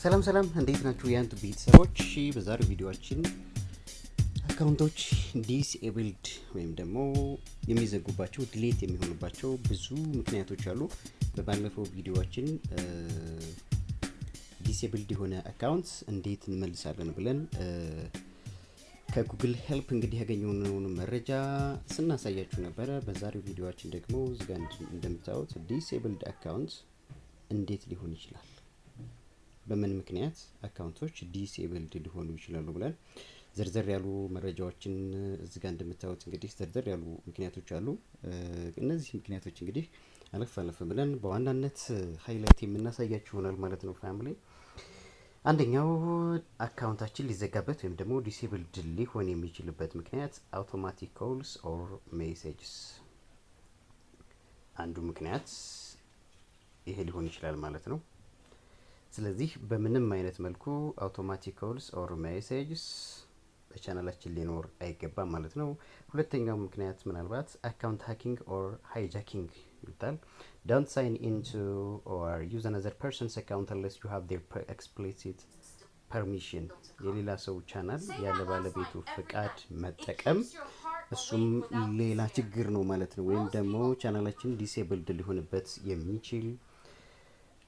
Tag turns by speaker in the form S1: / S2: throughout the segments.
S1: ሰላም ሰላም እንዴት ናችሁ የአንቱ ቤተሰቦች? በዛሬው ቪዲዮአችን አካውንቶች ዲስኤብልድ ወይም ደግሞ የሚዘጉባቸው ዲሌት የሚሆኑባቸው ብዙ ምክንያቶች አሉ። በባለፈው ቪዲዮአችን ዲስኤብልድ የሆነ አካውንት እንዴት እንመልሳለን ብለን ከጉግል ሄልፕ እንግዲህ ያገኘነውን መረጃ ስናሳያችሁ ነበረ። በዛሬው ቪዲዮአችን ደግሞ እዚጋ እንደምታዩት ዲስኤብልድ አካውንት እንዴት ሊሆን ይችላል፣ በምን ምክንያት አካውንቶች ዲስኤብልድ ሊሆኑ ይችላሉ ብለን ዝርዝር ያሉ መረጃዎችን እዚህ ጋር እንደምታዩት እንግዲህ ዝርዝር ያሉ ምክንያቶች አሉ። እነዚህ ምክንያቶች እንግዲህ አለፍ ብለን በዋናነት ሃይላይት የምናሳያችሁ ይሆናል ማለት ነው ፋሚሊ። አንደኛው አካውንታችን ሊዘጋበት ወይም ደግሞ ዲስኤብልድ ሊሆን የሚችልበት ምክንያት አውቶማቲክ ኮልስ ኦር ሜሴጅስ፣ አንዱ ምክንያት ይሄ ሊሆን ይችላል ማለት ነው። ስለዚህ በምንም አይነት መልኩ አውቶማቲክ ኮልስ ኦር ሜሴጅስ በቻናላችን ሊኖር አይገባም ማለት ነው። ሁለተኛው ምክንያት ምናልባት አካውንት ሃኪንግ ኦር ሃይጃኪንግ ይባላል። ዶንት ሳይን ኢንቱ ኦር ዩዝ አናዘር ፐርሰንስ አካውንት አንለስ ዩ ሃቭ ዜር ኤክስፕሊሲት ፐርሚሽን፣ የሌላ ሰው ቻናል ያለ ባለቤቱ ፍቃድ መጠቀም እሱም ሌላ ችግር ነው ማለት ነው። ወይም ደግሞ ቻናላችን ዲስኤብልድ ሊሆንበት የሚችል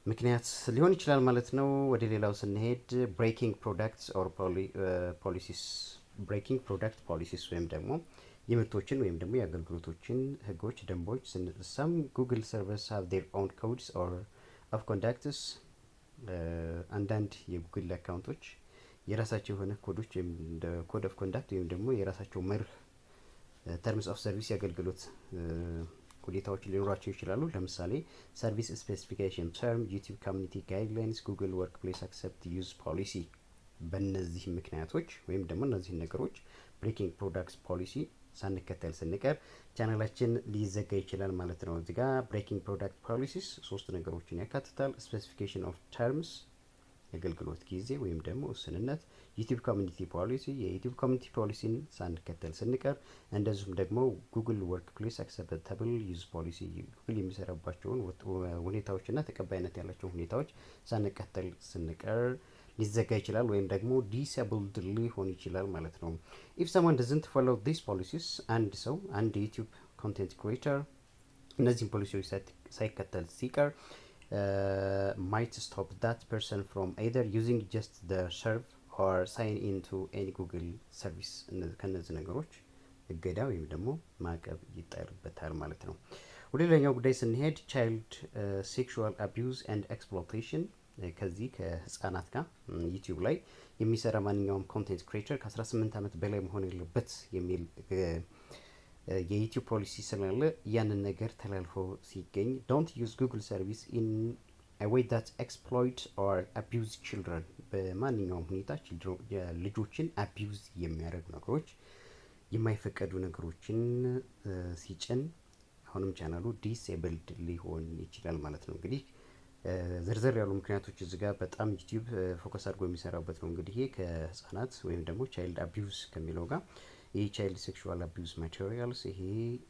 S1: ምክንያት ሊሆን ይችላል ማለት ነው። ወደ ሌላው ስንሄድ ብሬኪንግ ፕሮዳክትስ ኦር ፖሊሲስ፣ ብሬኪንግ ፕሮዳክት ፖሊሲስ ወይም ደግሞ የምርቶችን ወይም ደግሞ የአገልግሎቶችን ህጎች፣ ደንቦች ሰም ጉግል ሰርቨርስ ሃቭ ዜር ኦውን ኮድስ ኦር ኦፍ ኮንዳክትስ፣ አንዳንድ የጉግል አካውንቶች የራሳቸው የሆነ ኮዶች ወይም እንደ ኮድ ኦፍ ኮንዳክት ወይም ደግሞ የራሳቸው መርህ ተርምስ ኦፍ ሰርቪስ የአገልግሎት ሁኔታዎች ሊኖራቸው ይችላሉ። ለምሳሌ ሰርቪስ ስፔሲፊኬሽን ተርም፣ ዩቲዩብ ኮሚኒቲ ጋይድላይንስ፣ ጉግል ወርክ ፕሌስ አክሰፕት ዩዝ ፖሊሲ። በእነዚህ ምክንያቶች ወይም ደግሞ እነዚህን ነገሮች ብሬኪንግ ፕሮዳክትስ ፖሊሲ ሳንከተል ስንቀር ቻናላችን ሊዘጋ ይችላል ማለት ነው። እዚህ ጋር ብሬኪንግ ፕሮዳክት ፖሊሲስ ሶስት ነገሮችን ያካትታል። ስፔሲፊኬሽን ኦፍ ተርምስ የአገልግሎት ጊዜ ወይም ደግሞ ውስንነት፣ ዩቲዩብ ኮሚኒቲ ፖሊሲ የዩቲዩብ ኮሚኒቲ ፖሊሲን ሳንከተል ስንቀር፣ እንደዚሁም ደግሞ ጉግል ወርክ ፕሌስ አክሰፕተብል ዩዝ ፖሊሲ ጉግል የሚሰራባቸውን ሁኔታዎችና ተቀባይነት ያላቸው ሁኔታዎች ሳንከተል ስንቀር ሊዘጋ ይችላል ወይም ደግሞ ዲስኤብልድ ሊሆን ይችላል ማለት ነው። ኢፍ ሰማን ደዝንት ፎሎው ዲስ ፖሊሲስ፣ አንድ ሰው አንድ የዩቲዩብ ኮንቴንት ክሬተር እነዚህን ፖሊሲዎች ሳይከተል ሲቀር might stop that person from either using just the serve or sign into any Google service። ከነዚህ ነገሮች እገዳ ወይም ደግሞ ማዕቀብ ይጣልበታል ማለት ነው። ወደ ሌላኛው ጉዳይ ስንሄድ ቻይልድ ሴክሹዋል አቢዩዝ ኤንድ ኤክስፕሎይቴሽን፣ ከዚህ ከህፃናት ጋር ዩቲዩብ ላይ የሚሰራ ማንኛውም ኮንቴንት ክሬተር ከ18 ዓመት በላይ መሆን የለበት የሚል የዩቲዩብ ፖሊሲ ስላለ ያንን ነገር ተላልፎ ሲገኝ ዶንት ዩዝ ጉግል ሰርቪስ ኢን a way that exploit or abuse children፣ በማንኛውም ሁኔታ ልጆችን አቢዩዝ የሚያደርጉ ነገሮች፣ የማይፈቀዱ ነገሮችን ሲጭን አሁንም ቻናሉ ዲስኤብልድ ሊሆን ይችላል ማለት ነው። እንግዲህ ዝርዝር ያሉ ምክንያቶች እዚህ ጋር በጣም ዩቲዩብ ፎከስ አድርጎ የሚሰራበት ነው። እንግዲህ ይሄ ከህፃናት ወይም ደግሞ ቻይልድ አቢዩዝ ከሚለው ጋር ይህ ቻይልድ ሴክሹዋል አቢዩዝ ማቴሪያልስ፣ ይሄ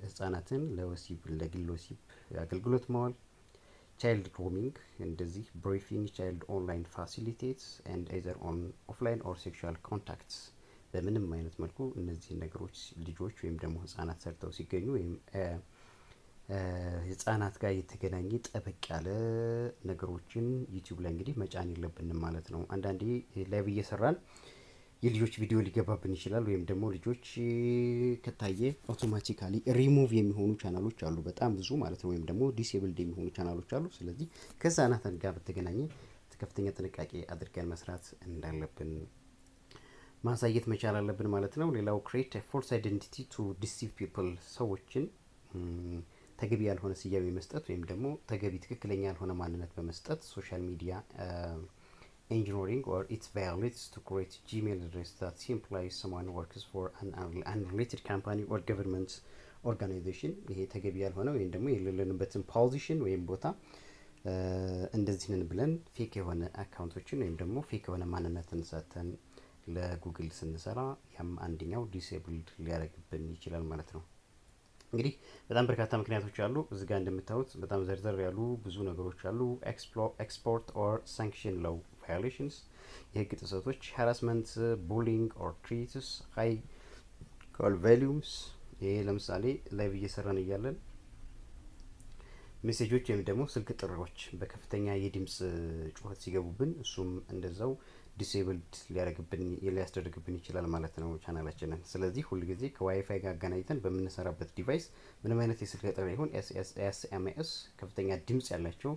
S1: ህጻናትን ለወሲብ ለግል ወሲብ አገልግሎት መዋል፣ ቻይልድ ግሩሚንግ፣ እንደዚህ ብሪፊንግ ቻይልድ ኦንላይን ፋሲሊቴትስ ኤንድ ኤዘር ኦን ኦፍላይን ኦር ሴክሹዋል ኮንታክትስ፣ በምንም አይነት መልኩ እነዚህ ነገሮች ልጆች ወይም ደግሞ ህጻናት ሰርተው ሲገኙ ወይም ህጻናት ጋር የተገናኘ ጠበቅ ያለ ነገሮችን ዩቲዩብ ላይ እንግዲህ መጫን የለብንም ማለት ነው። አንዳንዴ ላይቭ እየሰራን የልጆች ቪዲዮ ሊገባብን ይችላል። ወይም ደግሞ ልጆች ከታየ አውቶማቲካሊ ሪሙቭ የሚሆኑ ቻናሎች አሉ፣ በጣም ብዙ ማለት ነው። ወይም ደግሞ ዲስኤብልድ የሚሆኑ ቻናሎች አሉ። ስለዚህ ከህፃናት ጋር በተገናኘ ከፍተኛ ጥንቃቄ አድርገን መስራት እንዳለብን ማሳየት መቻል አለብን ማለት ነው። ሌላው ክሬት ፎልስ አይደንቲቲ ቱ ዲሲቭ ፒፕል፣ ሰዎችን ተገቢ ያልሆነ ስያሜ መስጠት ወይም ደግሞ ተገቢ ትክክለኛ ያልሆነ ማንነት በመስጠት ሶሻል ሚዲያ engineering or it violates to create Gmail address that implies someone works for an unrelated company or government organization። ይሄ ተገቢ ያልሆነ ወይም ደግሞ የሌለንበትን ፖዚሽን ወይም ቦታ እንደዚህንን ብለን ፌክ የሆነ አካውንቶችን ወይም ደግሞ ፌክ የሆነ ማንነትን ሰጥተን ለጉግል ስንሰራ ያም አንደኛው ዲስኤብልድ ሊያደርግብን ይችላል ማለት ነው። እንግዲህ በጣም በርካታ ምክንያቶች አሉ። እዚጋ እንደምታዩት በጣም ዘርዘር ያሉ ብዙ ነገሮች አሉ። ኤክስፖርት ኦር ሳንክሽን ሎው ቫዮሌሽንስ የህግ ጥሰቶች፣ ሃራስመንት፣ ቡሊንግ ኦር ትሪትስ፣ ሃይ ኮል ቫሊዩምስ ይሄ ለምሳሌ ላይቭ እየሰራን እያለን ሜሴጆች ወይም ደግሞ ስልክ ጥሪዎች በከፍተኛ የድምጽ ጩኸት ሲገቡብን እሱም እንደዛው ዲሴብልድ ሊያስደርግብን ይችላል ማለት ነው ቻናላችንን። ስለዚህ ሁልጊዜ ከዋይፋይ ጋር አገናኝተን በምንሰራበት ዲቫይስ ምንም አይነት የስልክ ጥሪ ይሁን ኤስኤምኤስ ከፍተኛ ድምጽ ያላቸው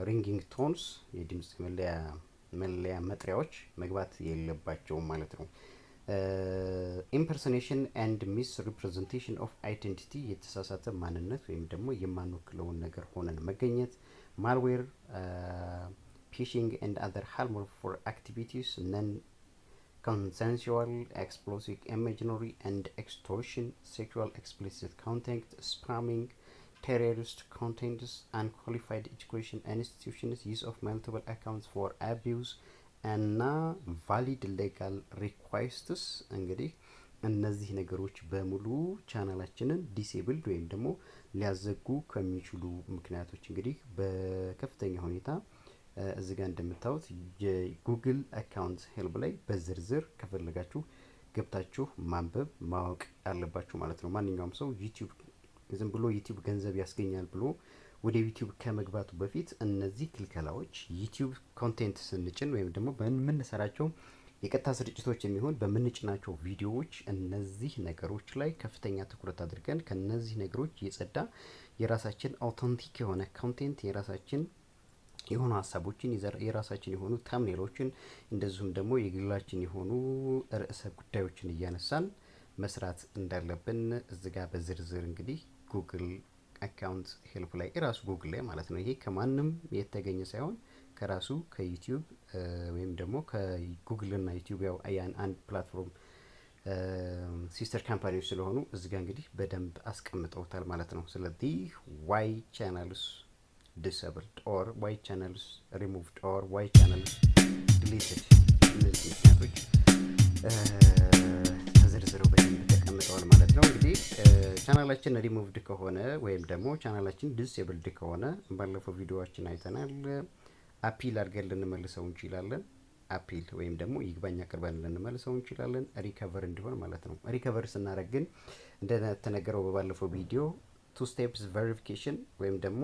S1: ሪንጊንግ ቶንስ የድምጽ መለያ መጥሪያዎች መግባት የለባቸውም ማለት ነው። ኢምፐርሶኔሽን ኤንድ ሚስ ሪፕሬዘንቴሽን ኦፍ አይደንቲቲ የተሳሳተ ማንነት ወይም ደግሞ የማንወክለውን ነገር ሆነን መገኘት፣ ማልዌር፣ ፊሽንግ ኤንድ አዘር ሃርምፉል አክቲቪቲስ፣ ነን ኮንሰንሱዋል ኤክስፕሎሲቭ ኢማጂነሪ ኤንድ ኤክስቶርሽን፣ ሴክሹዋል ኤክስፕሊሲት ኮንቴንት፣ ስፓሚንግ፣ terrorist contents, unqualified education institutions, use of multiple accounts for abuse እና ቫሊድ ሌጋል ሪኳይስትስ። እንግዲህ እነዚህ ነገሮች በሙሉ ቻናላችንን ዲሴብልድ ወይም ደግሞ ሊያዘጉ ከሚችሉ ምክንያቶች እንግዲህ በከፍተኛ ሁኔታ እዚህ ጋር እንደምታዩት የጉግል አካውንት ሄልፕ ላይ በዝርዝር ከፈለጋችሁ ገብታችሁ ማንበብ ማወቅ አለባችሁ ማለት ነው። ማንኛውም ሰው ዩቲዩብ ዝም ብሎ ዩቲዩብ ገንዘብ ያስገኛል ብሎ ወደ ዩቲዩብ ከመግባቱ በፊት እነዚህ ክልከላዎች ዩቲዩብ ኮንቴንት ስንጭን ወይም ደግሞ በምንሰራቸው የቀጥታ ስርጭቶች የሚሆን በምንጭናቸው ቪዲዮዎች እነዚህ ነገሮች ላይ ከፍተኛ ትኩረት አድርገን ከነዚህ ነገሮች የጸዳ የራሳችን አውተንቲክ የሆነ ኮንቴንት የራሳችን የሆኑ ሀሳቦችን የራሳችን የሆኑ ታምኔሎችን እንደዚሁም ደግሞ የግላችን የሆኑ ርዕሰ ጉዳዮችን እያነሳን መስራት እንዳለብን እዚህ ጋር በዝርዝር እንግዲህ ጉግል አካውንት ሄልፕ ላይ ራሱ ጉግል ላይ ማለት ነው። ይሄ ከማንም የተገኘ ሳይሆን ከራሱ ከዩቲዩብ ወይም ደግሞ ከጉግል እና ዩቲዩብ ያው አንድ ፕላትፎርም ሲስተር ካምፓኒዎች ስለሆኑ እዚህ ጋር እንግዲህ በደንብ አስቀምጠውታል ማለት ነው። ስለዚህ ዋይ ቻናልስ ዲስብልድ ኦር ዋይ ቻናልስ ሪሙቭድ ኦር ዋይ ቻናልስ ዲሊትድ እነዚህ ምክንያቶች ተዘርዝረው በደንብ ተቀምጠዋል ማለት ነው። እንግዲህ ቻናላችን ሪሙቭድ ከሆነ ወይም ደግሞ ቻናላችን ዲስብልድ ከሆነ ባለፈው ቪዲዮዎችን አይተናል። አፒል አድርገን ልንመልሰው እንችላለን። አፒል ወይም ደግሞ ይግባኝ አቅርበን ልንመልሰው እንችላለን ሪከቨር እንዲሆን ማለት ነው። ሪከቨር ስናደርግ ግን እንደተነገረው በባለፈው ቪዲዮ ቱ ስቴፕስ ቬሪፊኬሽን ወይም ደግሞ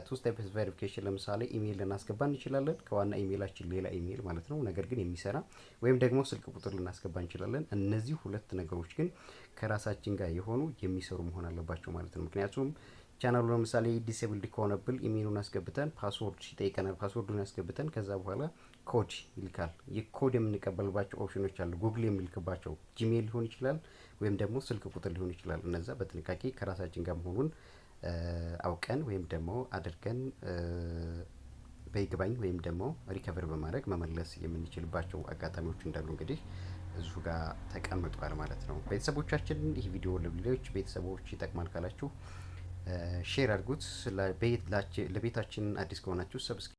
S1: ቱ ስቴፕስ ቬሪፊኬሽን ለምሳሌ ኢሜይል ልናስገባ እንችላለን ከዋና ኢሜይላችን ሌላ ኢሜይል ማለት ነው፣ ነገር ግን የሚሰራ ወይም ደግሞ ስልክ ቁጥር ልናስገባ እንችላለን። እነዚህ ሁለት ነገሮች ግን ከራሳችን ጋር የሆኑ የሚሰሩ መሆን አለባቸው ማለት ነው። ምክንያቱም ቻናሉ ለምሳሌ ዲሴብልድ ከሆነብል ኢሜይሉን አስገብተን ፓስወርድ ይጠይቀናል። ፓስወርዱን አስገብተን ከዛ በኋላ ኮድ ይልካል። የኮድ የምንቀበልባቸው ኦፕሽኖች አሉ። ጉግል የሚልክባቸው ጂሜይል ሊሆን ይችላል ወይም ደግሞ ስልክ ቁጥር ሊሆን ይችላል። እነዛ በጥንቃቄ ከራሳችን ጋር መሆኑን አውቀን ወይም ደግሞ አድርገን በይግባኝ ወይም ደግሞ ሪከቨር በማድረግ መመለስ የምንችልባቸው አጋጣሚዎች እንዳሉ እንግዲህ እዚሁ ጋር ተቀምጧል ማለት ነው። ቤተሰቦቻችን ይህ ቪዲዮ ለሌሎች ቤተሰቦች ይጠቅማል ካላችሁ ሼር አድርጉት። ለቤታችን አዲስ ከሆናችሁ ሰብስክራይብ